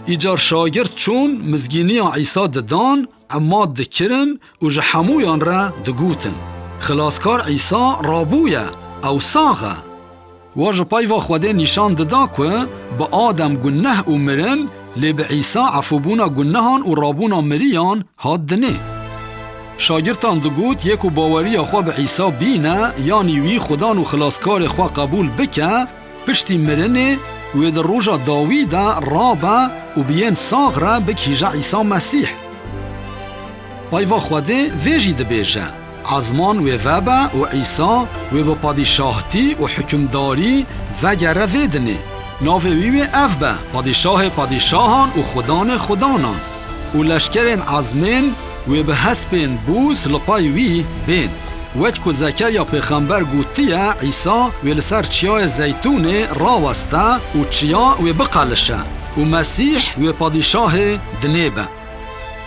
ایجار شاگرد چون مزگینی عیسی ددان عماد دکرن و جحمویان را دگوتن خلاصکار عیسی رابویه او ساغه واج پایوا خواده نشان ددا که با آدم گناه و مرن لی به عیسی عفوبونا گناهان و رابونا مریان هاد دنه شاگردان دگوت یکو باوری خوا به عیسی بینه یعنی وی خدان و خلاصکار خوا قبول بکه پشتی مرنه و در روژا داویده رابه و بیان ساغ را بکیجه عیسی مسیح پایوا خواده ویجی دبیجه عزمان و وبا و عیسی و با پادشاهتی و حکمداری و گره ویدنه ناوی و افبه پادشاهان و خدان خدانان و لشکرین عزمین و به حسبین بوس لپای وی بین وقت که زکریا پیغمبر گوتیه عیسی و لسر چیای زیتون راوسته و چیا و بقلشه و مسیح و پادشاه دنیبه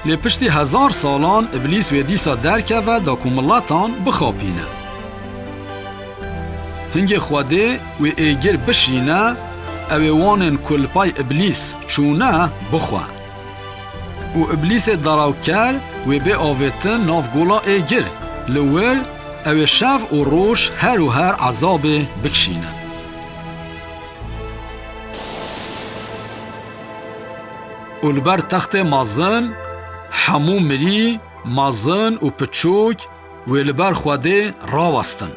لی پشتی 1000 سالان ابلیس و دیسا درکه و داکو ملاتان بخوابینه هنگ خواده و ایگر بشینه او وانن کل پای ابلیس چونه بخواه و ابلیس دراو کر و به آویتن ناف گولا ایگر لور او شف و روش هر و هر عذاب بکشینه و لبر تخت مازن حمو مری مازن و پچوک و لبر خواده راوستن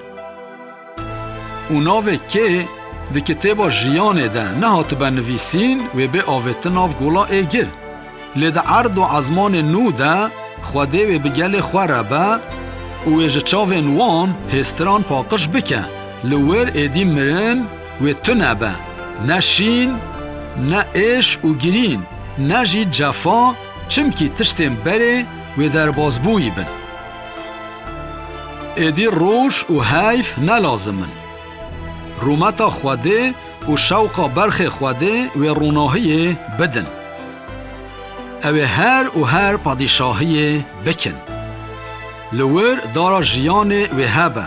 و ناوه که ده کتابا جیانه ده نهات بنویسین و به آویتن ناف گولا ایگر لده عرض و عزمان نو ده خواده و بگل خواره به و جچاوین وان هستران پاقش بکه لور ایدی مرن و تنبه نشین نه ایش و گرین نه جی جفا چمکی تشتیم بره و در بازبوی بن ایدی روش و حیف نلازمن رومتا خواده و شوقا برخ خواده و روناهی بدن او هر پادشاهی بکن لور دارا جیان و هبه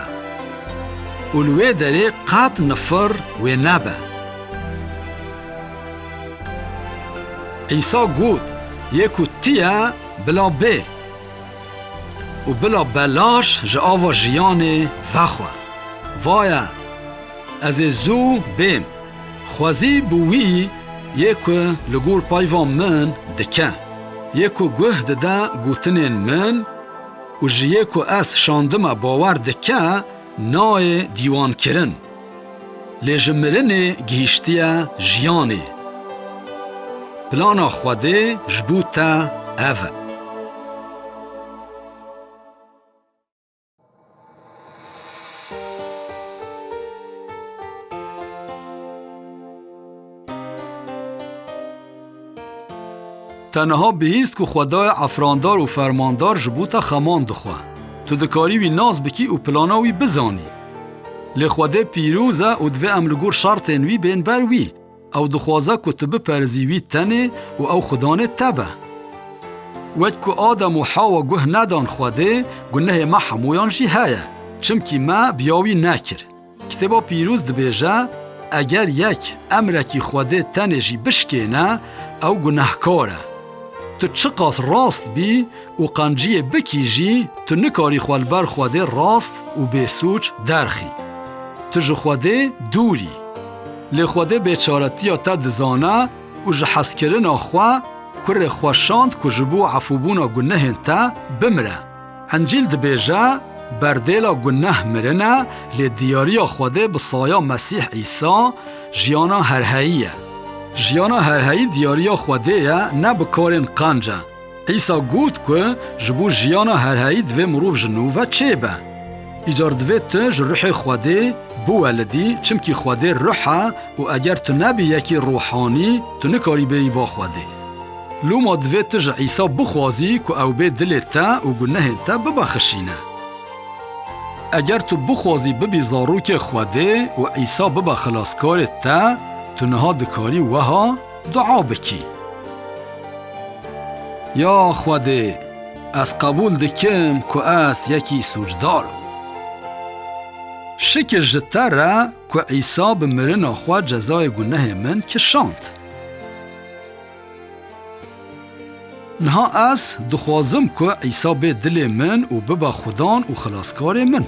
اولوه داره قط نفر و نبه عیسی گود یکو تیه بلا بی و بلا بلاش جاوا جیان وخوه وایا از زو بیم خوازی بوی یکو لگور پایوان من دکه یکو گوه دده گوتنین من و جیه که از شاندم باور دکه نای دیوان کرن لیجمرن گیشتی جیانه پلانا خواده جبوتا اوه تنها بهیست که خدای عفراندار و فرماندار جبوتا خمان دخواه تو دکاری وی ناز بکی و پلاناوی بزانی لی خواده پیروزه و دوی امرگور شرطین وی بین بر وی او دخوازه که تبه پرزیوی تنه و او خدانه تبه وقت که آدم و حاو گوه ندان خواده گنه ما حمویان جی هایه چمکی ما بیاوی نکر کتابا پیروز دبیجه اگر یک امرکی خواده تنه جی بشکینه او گناهکاره تو چقاس راست بی و قنجی بکی جی تو نکاری خوالبر خواده راست و بسوچ درخی تو جو خواده دوری لی خواده بیچارتی تا دزانه و جو حس کرن آخوا کر خوشاند که جبو عفوبونا گناهن تا بمره انجیل دبیجه بردیلا گناه مرنه لی دیاری خواده بسایا مسیح عیسی جیانا هرهاییه جیانا هرهایی دیاریا خوده نه بکارن قنجه عیسی گوت که جبو جیانا هرهایی دوی مروف جنوه چه به ایجار دوی تو جروح خوده بو ولدی چمکی خوده روحه و اگر تو نبی یکی روحانی تو نکاری بی با خوده لوما دوی تو جا عیسی بخوازی که او بی دل تا و گناه تا ببخشینه اگر تو بخوازی ببی زاروک خوده و عیسی ببا خلاصکار تا تو نها دکاری وها دعا بکی یا خواده از قبول دکم که از یکی سوجدارم شکر جتر را که عیسی بمرن خوا جزای گناه من کشاند نها از دخوازم که عیسی به دل من و ببا خدان و خلاصکار من.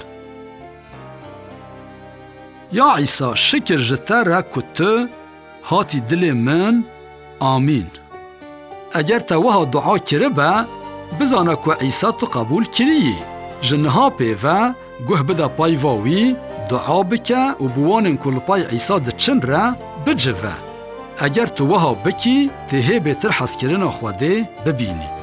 یا عیسی شکر جتا را کت هاتی دل من. آمین. اگر تا وها دعا کرده با بزانا که عیسی تو قبول کریی. جنها پیوه گوه بدا پای واوی دعا بکه و بوانن کل پای عیسی ده چن را بجوه. اگر تو وها بکی تهی بهتر حس کرنا خوده ببینی.